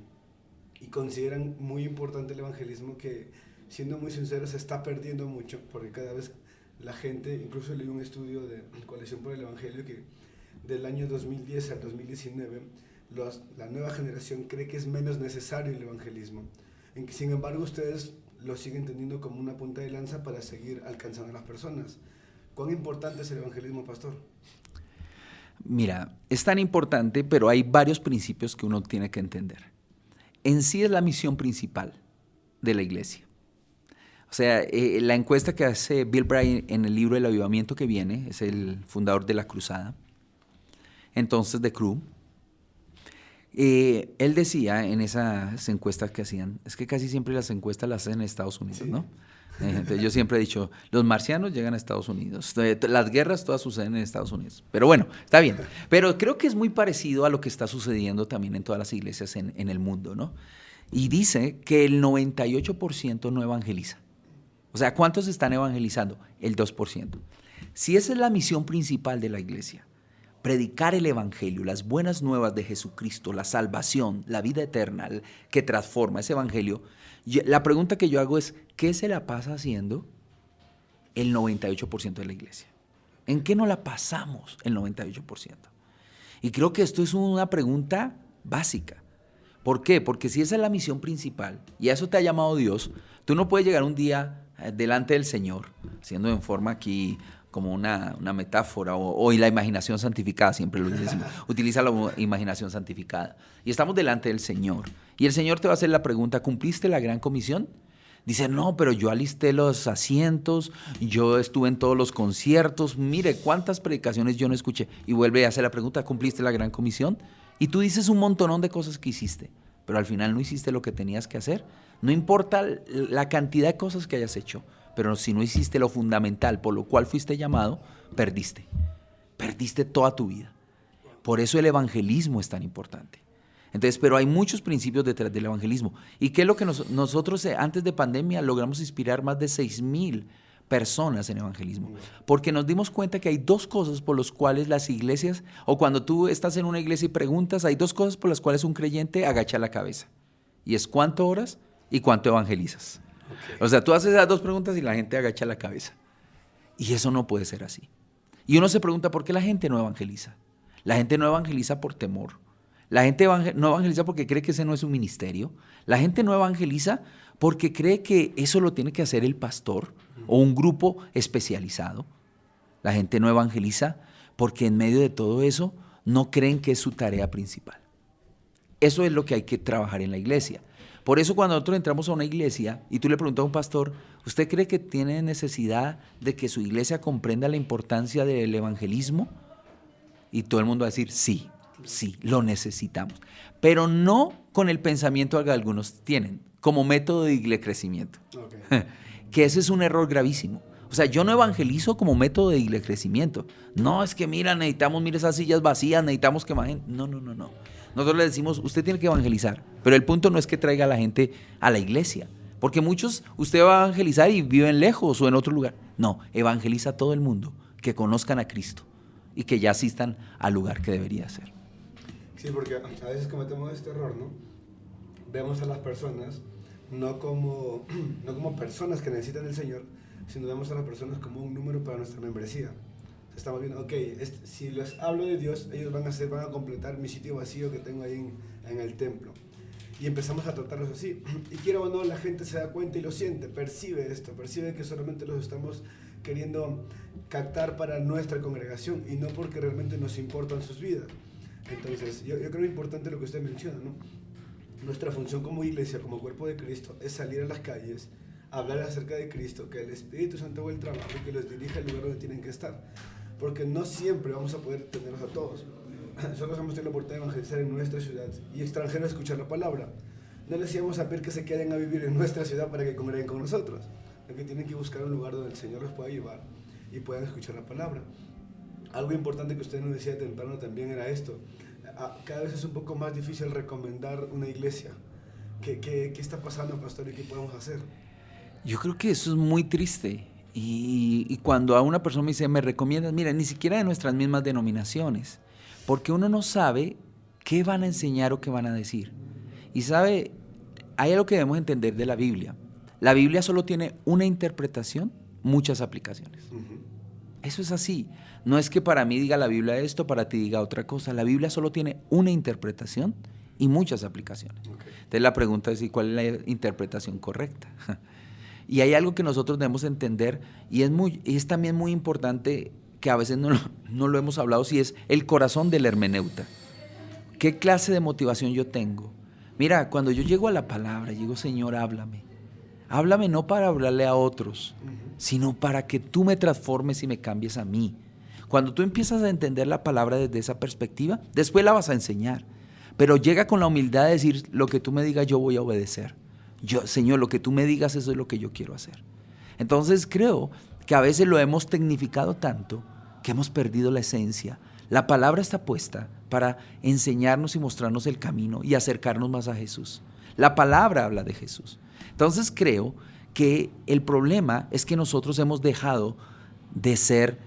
y consideran muy importante el evangelismo, que, siendo muy sinceros, se está perdiendo mucho, porque cada vez la gente, incluso leí un estudio de Coalición por el Evangelio, que del año 2010 al 2019, la nueva generación cree que es menos necesario el evangelismo. Sin embargo, ustedes lo siguen teniendo como una punta de lanza para seguir alcanzando a las personas. ¿Cuán importante es el evangelismo, pastor? Mira, es tan importante, pero hay varios principios que uno tiene que entender. En sí es la misión principal de la iglesia. O sea, la encuesta que hace Bill Bryan en el libro El Avivamiento que viene, es el fundador de la Cruzada, entonces de Cru, él decía en esas encuestas que hacían, es que casi siempre las encuestas las hacen en Estados Unidos, sí, ¿no? Entonces yo siempre he dicho, los marcianos llegan a Estados Unidos, las guerras todas suceden en Estados Unidos, pero bueno, está bien. Pero creo que es muy parecido a lo que está sucediendo también en todas las iglesias en el mundo, ¿no? Y dice que el 98% no evangeliza. O sea, ¿cuántos están evangelizando? El 2%. Si esa es la misión principal de la iglesia, predicar el evangelio, las buenas nuevas de Jesucristo, la salvación, la vida eterna que transforma ese evangelio, la pregunta que yo hago es, ¿qué se la pasa haciendo el 98% de la iglesia? ¿En qué no la pasamos el 98%? Y creo que esto es una pregunta básica. ¿Por qué? Porque si esa es la misión principal y a eso te ha llamado Dios, tú no puedes llegar un día delante del Señor, siendo en forma aquí como una metáfora o la imaginación santificada, siempre lo decimos, utiliza la imaginación santificada. Y estamos delante del Señor y el Señor te va a hacer la pregunta, ¿cumpliste la gran comisión? Dice, no, pero yo alisté los asientos, yo estuve en todos los conciertos, mire cuántas predicaciones yo no escuché. Y vuelve a hacer la pregunta, ¿cumpliste la gran comisión? Y tú dices un montonón de cosas que hiciste, pero al final no hiciste lo que tenías que hacer. No importa la cantidad de cosas que hayas hecho, pero si no hiciste lo fundamental por lo cual fuiste llamado, perdiste. Perdiste toda tu vida. Por eso el evangelismo es tan importante. Entonces, pero hay muchos principios detrás del evangelismo. ¿Y qué es lo que nosotros antes de pandemia logramos inspirar más de 6,000 personas en evangelismo? Porque nos dimos cuenta que hay dos cosas por las cuales las iglesias, o cuando tú estás en una iglesia y preguntas, hay dos cosas por las cuales un creyente agacha la cabeza. Y es cuánto oras y cuánto evangelizas. Okay. O sea, tú haces esas dos preguntas y la gente agacha la cabeza. Y eso no puede ser así. Y uno se pregunta, ¿por qué la gente no evangeliza? La gente no evangeliza por temor. La gente no evangeliza porque cree que ese no es un ministerio. La gente no evangeliza porque cree que eso lo tiene que hacer el pastor o un grupo especializado. La gente no evangeliza porque en medio de todo eso no creen que es su tarea principal. Eso es lo que hay que trabajar en la iglesia. Por eso cuando nosotros entramos a una iglesia y tú le preguntas a un pastor, ¿usted cree que tiene necesidad de que su iglesia comprenda la importancia del evangelismo? Y todo el mundo va a decir, sí, lo necesitamos. Pero no con el pensamiento que algunos tienen, como método de crecimiento. Okay. Que ese es un error gravísimo. O sea, yo no evangelizo como método de crecimiento. No, es que mira, mira esas sillas vacías, necesitamos que más gente. No. Nosotros le decimos, usted tiene que evangelizar, pero el punto no es que traiga a la gente a la iglesia, porque muchos, usted va a evangelizar y viven lejos o en otro lugar. No, evangeliza a todo el mundo, que conozcan a Cristo y que ya asistan al lugar que debería ser. Sí, porque a veces cometemos este error, ¿no? Vemos a las personas no como, no como personas que necesitan del Señor, sino vemos a las personas como un número para nuestra membresía. Estamos viendo, ok, si les hablo de Dios, ellos van a completar mi sitio vacío que tengo ahí en el templo. Y empezamos a tratarlos así. Y quiero o no, la gente se da cuenta y lo siente, percibe esto, percibe que solamente los estamos queriendo captar para nuestra congregación y no porque realmente nos importan sus vidas. Entonces, yo creo importante lo que usted menciona, ¿no? Nuestra función como iglesia, como cuerpo de Cristo, es salir a las calles, hablar acerca de Cristo, que el Espíritu Santo haga el trabajo y que los dirija al lugar donde tienen que estar. Porque no siempre vamos a poder tenerlos a todos. Nosotros hemos tenido la oportunidad de evangelizar en nuestra ciudad y extranjeros escuchar la palabra. No les íbamos a pedir que se queden a vivir en nuestra ciudad para que congreguen con nosotros. Lo que tienen que buscar un lugar donde el Señor los pueda llevar y puedan escuchar la palabra. Algo importante que usted nos decía temprano también era esto. Cada vez es un poco más difícil recomendar una iglesia. ¿Qué está pasando, pastor, y qué podemos hacer? Yo creo que eso es muy triste. Y cuando a una persona me dice, me recomiendas, mira, ni siquiera de nuestras mismas denominaciones, porque uno no sabe qué van a enseñar o qué van a decir. Y sabe, hay algo que debemos entender de la Biblia. La Biblia solo tiene una interpretación, muchas aplicaciones. Uh-huh. Eso es así. No es que para mí diga la Biblia esto, para ti diga otra cosa. La Biblia solo tiene una interpretación y muchas aplicaciones. Okay. Entonces la pregunta es, ¿cuál es la interpretación correcta? Y hay algo que nosotros debemos entender y es también muy importante que a veces no lo hemos hablado, si es el corazón del hermeneuta. ¿Qué clase de motivación yo tengo? Mira, cuando yo llego a la palabra, digo, Señor, háblame. Háblame no para hablarle a otros, sino para que tú me transformes y me cambies a mí. Cuando tú empiezas a entender la palabra desde esa perspectiva, después la vas a enseñar. Pero llega con la humildad de decir, lo que tú me digas yo voy a obedecer. Señor, lo que tú me digas, eso es lo que yo quiero hacer. Entonces creo que a veces lo hemos tecnificado tanto que hemos perdido la esencia. La palabra está puesta para enseñarnos y mostrarnos el camino y acercarnos más a Jesús. La palabra habla de Jesús. Entonces creo que el problema es que nosotros hemos dejado de ser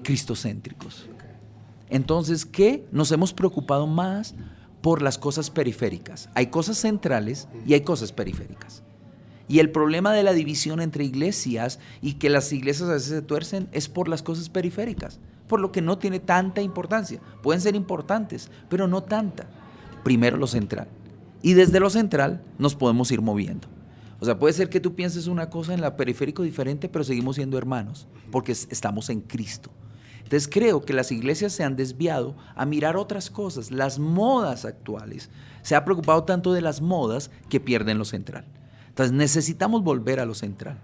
cristocéntricos. Entonces, ¿qué? Nos hemos preocupado más por las cosas periféricas. Hay cosas centrales y hay cosas periféricas. Y el problema de la división entre iglesias y que las iglesias a veces se tuercen es por las cosas periféricas, por lo que no tiene tanta importancia. Pueden ser importantes, pero no tanta. Primero lo central. Y desde lo central nos podemos ir moviendo. O sea, puede ser que tú pienses una cosa en la periférico diferente, pero seguimos siendo hermanos, porque estamos en Cristo. Entonces creo que las iglesias se han desviado a mirar otras cosas, las modas actuales. Se ha preocupado tanto de las modas que pierden lo central. Entonces necesitamos volver a lo central.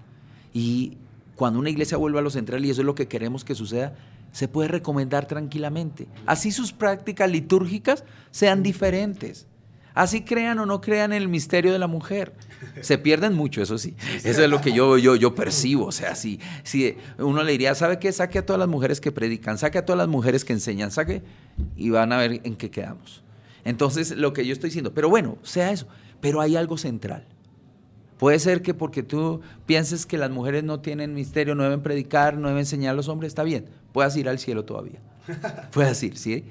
Y cuando una iglesia vuelve a lo central, y eso es lo que queremos que suceda, se puede recomendar tranquilamente. Así sus prácticas litúrgicas sean diferentes. Así crean o no crean en el misterio de la mujer. Se pierden mucho, eso sí. Eso es lo que yo percibo. O sea, si uno le diría, ¿sabe qué? Saque a todas las mujeres que predican, saque a todas las mujeres que enseñan, saque, y van a ver en qué quedamos. Entonces, lo que yo estoy diciendo, pero bueno, sea eso, pero hay algo central. Puede ser que porque tú pienses que las mujeres no tienen misterio, no deben predicar, no deben enseñar a los hombres, está bien, puedas ir al cielo todavía. Puedes ir, ¿sí?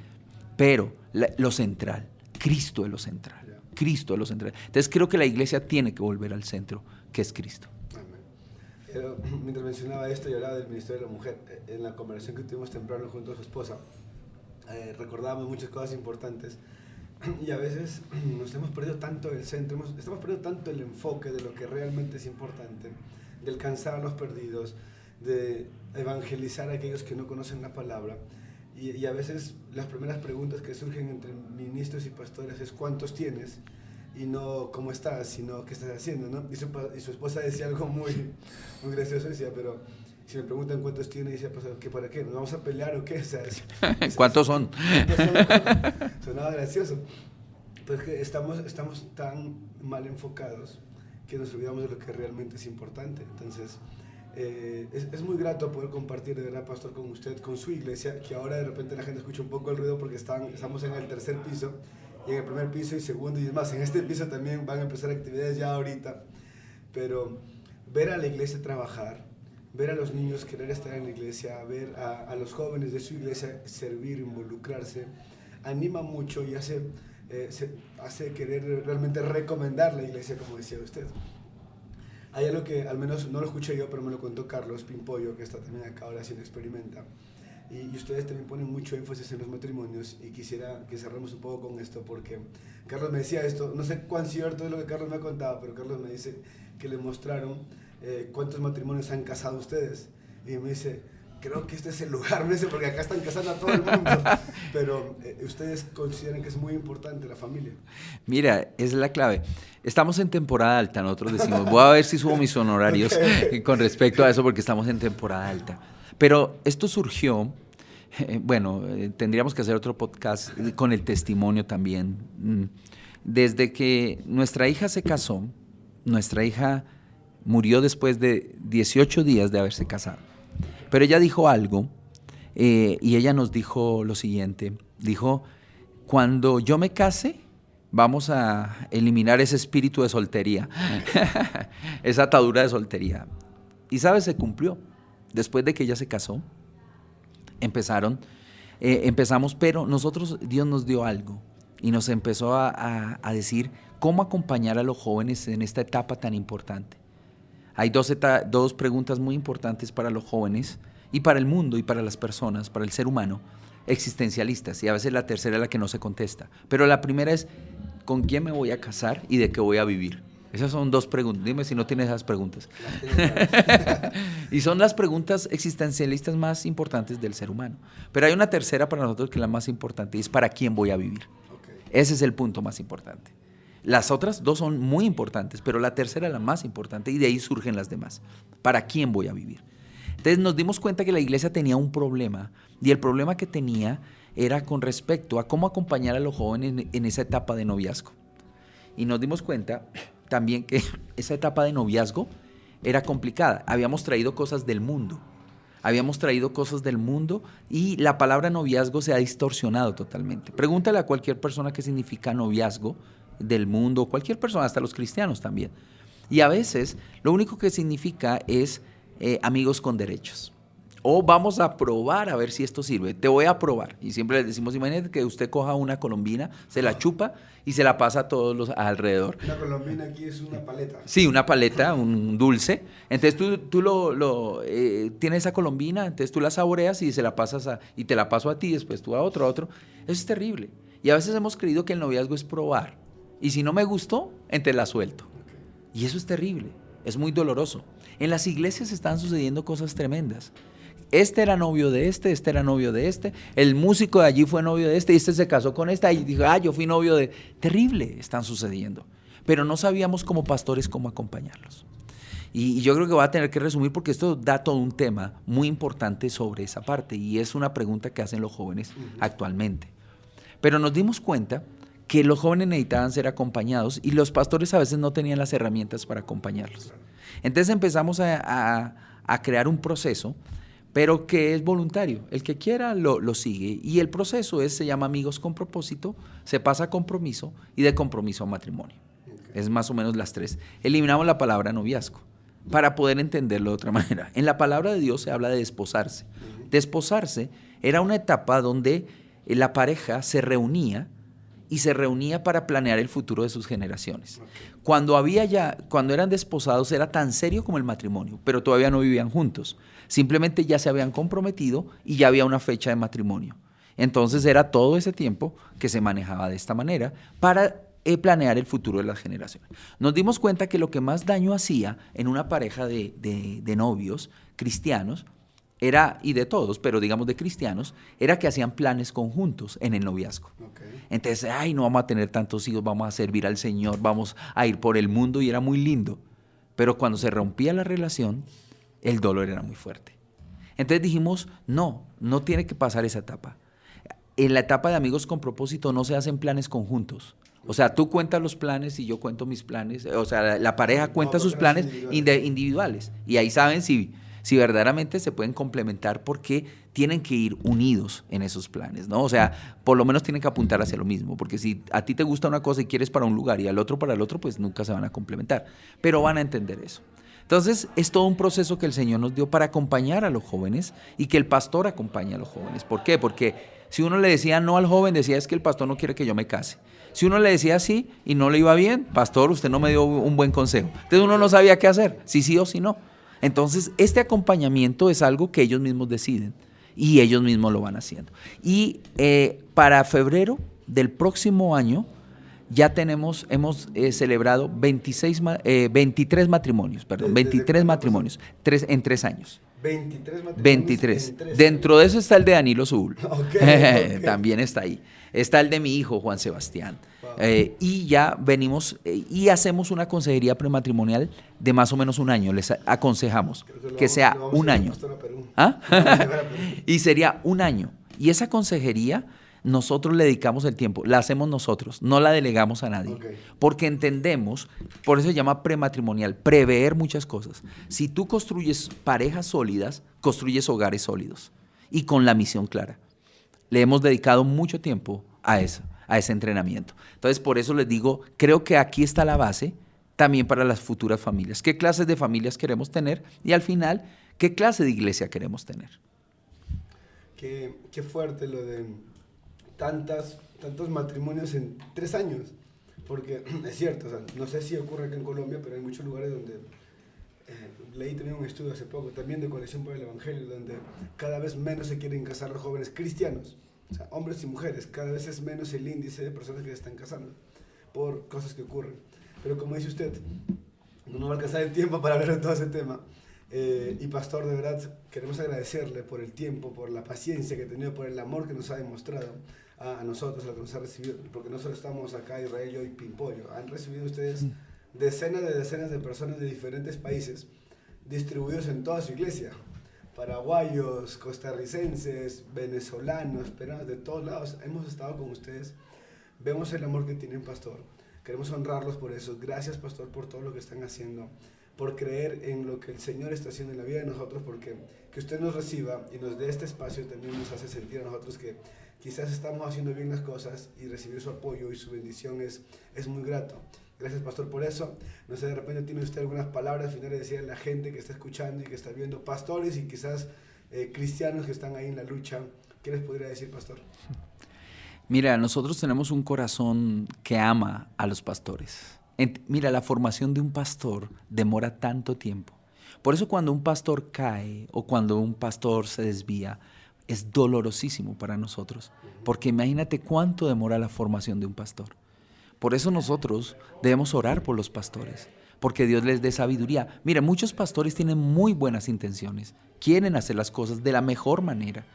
Pero lo central. Cristo es lo central. Cristo es lo central. Entonces creo que la iglesia tiene que volver al centro, que es Cristo. Amén. Mientras mencionaba esto y hablaba del ministerio de la mujer, en la conversación que tuvimos temprano junto a su esposa, recordábamos muchas cosas importantes y a veces nos hemos perdido tanto el centro, estamos perdiendo tanto el enfoque de lo que realmente es importante, de alcanzar a los perdidos, de evangelizar a aquellos que no conocen la palabra. Y a veces las primeras preguntas que surgen entre ministros y pastores es ¿cuántos tienes? Y no ¿cómo estás? Sino ¿qué estás haciendo? ¿No? Y su esposa decía algo muy gracioso, decía, pero si me preguntan cuántos tienes, decía, pastor, ¿qué para qué? ¿Nos vamos a pelear o qué? O sea, ¿Cuántos son? Sonaba gracioso. Pues que estamos tan mal enfocados que nos olvidamos de lo que realmente es importante. Entonces, es muy grato poder compartir de verdad, pastor, con usted, con su iglesia, que ahora de repente la gente escucha un poco el ruido porque estamos en el tercer piso, y en el primer piso y segundo, y demás, en este piso también van a empezar actividades ya ahorita, pero ver a la iglesia trabajar, ver a los niños querer estar en la iglesia, ver a los jóvenes de su iglesia servir, involucrarse, anima mucho y hace se hace querer realmente recomendar la iglesia, como decía usted. Hay algo que al menos no lo escuché yo, pero me lo contó Carlos Pimpollo, que está también acá ahora haciendo Experimenta. Y ustedes también ponen mucho énfasis en los matrimonios, y quisiera que cerremos un poco con esto, porque Carlos me decía esto, no sé cuán cierto es lo que Carlos me ha contado, pero Carlos me dice que le mostraron cuántos matrimonios han casado ustedes. Y me dice, creo que este es el lugar, me dice, porque acá están casando a todo el mundo. Pero ustedes consideran que es muy importante la familia. Mira, es la clave. Estamos en temporada alta, nosotros decimos. Voy a ver si subo mis honorarios con respecto a eso, porque estamos en temporada alta. Pero esto surgió, tendríamos que hacer otro podcast con el testimonio también. Desde que nuestra hija se casó, nuestra hija murió después de 18 días de haberse casado. Pero ella dijo algo, y ella nos dijo lo siguiente, dijo, cuando yo me case, vamos a eliminar ese espíritu de soltería, esa atadura de soltería. Y ¿sabes? Se cumplió. Después de que ella se casó, empezamos, pero nosotros, Dios nos dio algo, y nos empezó a decir cómo acompañar a los jóvenes en esta etapa tan importante. Hay dos preguntas muy importantes para los jóvenes y para el mundo y para las personas, para el ser humano, existencialistas, y a veces la tercera es la que no se contesta. Pero la primera es, ¿con quién me voy a casar y de qué voy a vivir? Esas son dos preguntas. Dime si no tienes esas preguntas. Y son las preguntas existencialistas más importantes del ser humano. Pero hay una tercera para nosotros que es la más importante, y es ¿para quién voy a vivir? Okay. Ese es el punto más importante. Las otras dos son muy importantes, pero la tercera es la más importante, y de ahí surgen las demás. ¿Para quién voy a vivir? Entonces nos dimos cuenta que la iglesia tenía un problema, y el problema que tenía era con respecto a cómo acompañar a los jóvenes en esa etapa de noviazgo. Y nos dimos cuenta también que esa etapa de noviazgo era complicada. Habíamos traído cosas del mundo. Y la palabra noviazgo se ha distorsionado totalmente. Pregúntale a cualquier persona qué significa noviazgo del mundo, cualquier persona, hasta los cristianos también. Y a veces lo único que significa es amigos con derechos. O vamos a probar a ver si esto sirve. Te voy a probar. Y siempre les decimos, imagínate que usted coja una colombina, se la chupa y se la pasa a todos los alrededor. Una colombina aquí es una paleta. Sí, una paleta, un dulce. Entonces tú tienes esa colombina, entonces tú la saboreas y se la pasas y te la paso a ti, después tú a otro. Eso es terrible. Y a veces hemos creído que el noviazgo es probar. Y si no me gustó, entonces la suelto. Okay. Y eso es terrible, es muy doloroso. En las iglesias están sucediendo cosas tremendas. Este era novio de este era novio de este, el músico de allí fue novio de este, y este se casó con esta y dijo, yo fui novio de... Terrible están sucediendo. Pero no sabíamos como pastores cómo acompañarlos. Y yo creo que voy a tener que resumir porque esto da todo un tema muy importante sobre esa parte, y es una pregunta que hacen los jóvenes actualmente. Pero nos dimos cuenta que los jóvenes necesitaban ser acompañados, y los pastores a veces no tenían las herramientas para acompañarlos. Entonces empezamos a crear un proceso, pero que es voluntario. El que quiera lo sigue. Y el proceso se llama Amigos con Propósito, se pasa a compromiso y de compromiso a matrimonio. Okay. Es más o menos las tres. Eliminamos la palabra noviazgo para poder entenderlo de otra manera. En la palabra de Dios se habla de desposarse. Desposarse era una etapa donde la pareja se reunía para planear el futuro de sus generaciones. Okay. Cuando eran desposados era tan serio como el matrimonio, pero todavía no vivían juntos. Simplemente ya se habían comprometido y ya había una fecha de matrimonio. Entonces era todo ese tiempo que se manejaba de esta manera para planear el futuro de las generaciones. Nos dimos cuenta que lo que más daño hacía en una pareja de novios cristianos era, y de todos, pero digamos de cristianos, era que hacían planes conjuntos en el noviazgo. Okay. Entonces, no vamos a tener tantos hijos, vamos a servir al Señor, vamos a ir por el mundo, y era muy lindo. Pero cuando se rompía la relación, el dolor era muy fuerte. Entonces dijimos, no tiene que pasar esa etapa. En la etapa de Amigos con Propósito no se hacen planes conjuntos. O sea, tú cuentas los planes y yo cuento mis planes. O sea, la pareja cuenta sus planes individuales. Y ahí saben si verdaderamente se pueden complementar, porque tienen que ir unidos en esos planes, ¿no? O sea, por lo menos tienen que apuntar hacia lo mismo, porque si a ti te gusta una cosa y quieres para un lugar y al otro para el otro, pues nunca se van a complementar. Pero van a entender eso. Entonces, es todo un proceso que el Señor nos dio para acompañar a los jóvenes y que el pastor acompañe a los jóvenes. ¿Por qué? Porque si uno le decía no al joven, decía es que el pastor no quiere que yo me case. Si uno le decía sí y no le iba bien, pastor, usted no me dio un buen consejo. Entonces uno no sabía qué hacer, si sí o si no. Entonces, este acompañamiento es algo que ellos mismos deciden y ellos mismos lo van haciendo. Y para febrero del próximo año ya hemos celebrado 23 matrimonios, perdón, 23 matrimonios en 3 años. 23 matrimonios 23. en 3 Dentro de eso está el de Danilo Zul. Okay. También está ahí. Está el de mi hijo, Juan Sebastián. Wow. Y ya venimos y hacemos una consejería prematrimonial de más o menos un año. Les aconsejamos que sea un año. ¿Ah? Y sería un año. Y esa consejería nosotros le dedicamos el tiempo, la hacemos nosotros, no la delegamos a nadie. Okay. Porque entendemos, por eso se llama prematrimonial, prever muchas cosas. Si tú construyes parejas sólidas, construyes hogares sólidos y con la misión clara. Le hemos dedicado mucho tiempo a ese entrenamiento. Entonces, por eso les digo, creo que aquí está la base también para las futuras familias. ¿Qué clases de familias queremos tener? Y al final, ¿qué clase de iglesia queremos tener? Qué fuerte lo de tantos matrimonios en 3 años. Porque es cierto, o sea, no sé si ocurre aquí en Colombia, pero hay muchos lugares donde... leí también un estudio hace poco, también de Coalición por el Evangelio, donde cada vez menos se quieren casar los jóvenes cristianos, o sea, hombres y mujeres, cada vez es menos el índice de personas que se están casando por cosas que ocurren. Pero como dice usted, no va a alcanzar el tiempo para hablar de todo ese tema. Y pastor, de verdad, queremos agradecerle por el tiempo, por la paciencia que ha tenido, por el amor que nos ha demostrado a nosotros, a lo que nos ha recibido, porque no solo estamos acá, Israel, yo y Pimpollo, han recibido ustedes decenas de personas de diferentes países, distribuidos en toda su iglesia, paraguayos, costarricenses, venezolanos, peruanos, de todos lados, hemos estado con ustedes, vemos el amor que tienen, pastor, queremos honrarlos por eso, gracias, pastor, por todo lo que están haciendo, por creer en lo que el Señor está haciendo en la vida de nosotros, porque que usted nos reciba y nos dé este espacio también nos hace sentir a nosotros que quizás estamos haciendo bien las cosas y recibir su apoyo y su bendición es muy grato. Gracias, pastor, por eso. No sé, de repente tiene usted algunas palabras finales de decir a la gente que está escuchando y que está viendo, pastores y quizás cristianos que están ahí en la lucha. ¿Qué les podría decir, pastor? Mira, nosotros tenemos un corazón que ama a los pastores. Mira, la formación de un pastor demora tanto tiempo. Por eso cuando un pastor cae o cuando un pastor se desvía, es dolorosísimo para nosotros. Porque imagínate cuánto demora la formación de un pastor. Por eso nosotros debemos orar por los pastores, porque Dios les dé sabiduría. Mira, muchos pastores tienen muy buenas intenciones, quieren hacer las cosas de la mejor manera.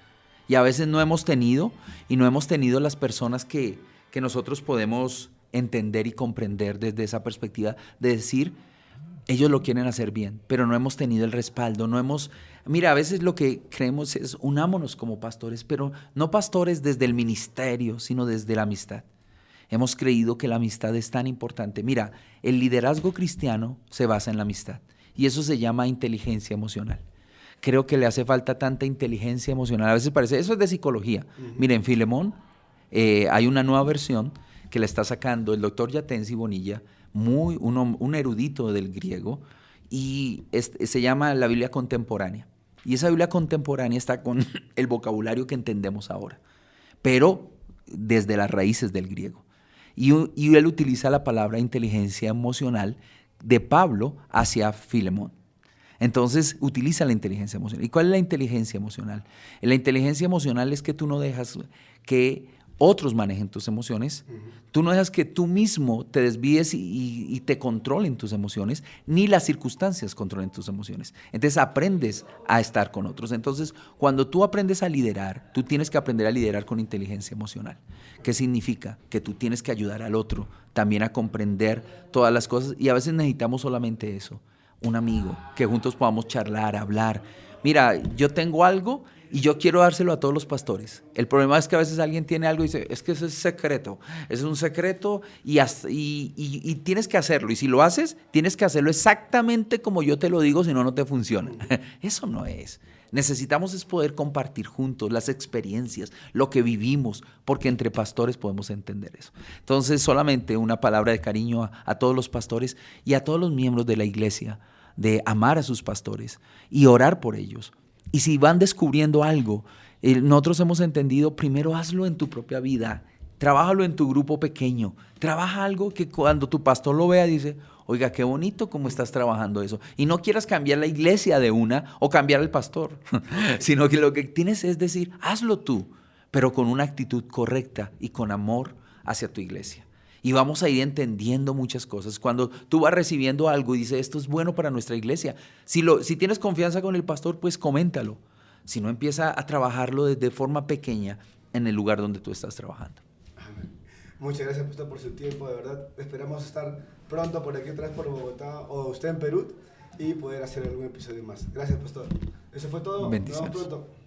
Y a veces no hemos tenido las personas que nosotros podemos entender y comprender desde esa perspectiva de decir, ellos lo quieren hacer bien, pero no hemos tenido el respaldo, Mira, a veces lo que creemos es unámonos como pastores, pero no pastores desde el ministerio, sino desde la amistad. Hemos creído que la amistad es tan importante. Mira, el liderazgo cristiano se basa en la amistad y eso se llama inteligencia emocional. Creo que le hace falta tanta inteligencia emocional. A veces parece, eso es de psicología. Mira, en Filemón hay una nueva versión que la está sacando el doctor Yatensi Bonilla, un erudito del griego, y se llama la Biblia contemporánea. Y esa Biblia contemporánea está con el vocabulario que entendemos ahora, pero desde las raíces del griego. Y él utiliza la palabra inteligencia emocional de Pablo hacia Filemón. Entonces utiliza la inteligencia emocional. ¿Y cuál es la inteligencia emocional? La inteligencia emocional es que tú no dejas que otros manejen tus emociones, tú no dejas que tú mismo te desvíes y te controlen tus emociones, ni las circunstancias controlen tus emociones. Entonces aprendes a estar con otros. Entonces cuando tú aprendes a liderar, tú tienes que aprender a liderar con inteligencia emocional. ¿Qué significa? Que tú tienes que ayudar al otro también a comprender todas las cosas y a veces necesitamos solamente eso, un amigo, que juntos podamos charlar, hablar. Mira, yo tengo algo y yo quiero dárselo a todos los pastores. El problema es que a veces alguien tiene algo y dice, es que eso es secreto. Es un secreto y tienes que hacerlo. Y si lo haces, tienes que hacerlo exactamente como yo te lo digo, si no, no te funciona. Eso no es. Necesitamos es poder compartir juntos las experiencias, lo que vivimos, porque entre pastores podemos entender eso. Entonces, solamente una palabra de cariño a todos los pastores y a todos los miembros de la iglesia. de amar a sus pastores y orar por ellos. Y si van descubriendo algo, nosotros hemos entendido, primero hazlo en tu propia vida, trabájalo en tu grupo pequeño, trabaja algo que cuando tu pastor lo vea dice, oiga, qué bonito cómo estás trabajando eso. Y no quieras cambiar la iglesia de una o cambiar el pastor, sino que lo que tienes es decir, hazlo tú, pero con una actitud correcta y con amor hacia tu iglesia. Y vamos a ir entendiendo muchas cosas. Cuando tú vas recibiendo algo y dices, esto es bueno para nuestra iglesia. Si tienes confianza con el pastor, pues coméntalo. Si no, empieza a trabajarlo desde forma pequeña en el lugar donde tú estás trabajando. Amén. Muchas gracias, pastor, por su tiempo. De verdad, esperamos estar pronto por aquí atrás, por Bogotá, o usted en Perú, y poder hacer algún episodio más. Gracias, pastor. Eso fue todo. Bendiciones. Nos vemos pronto.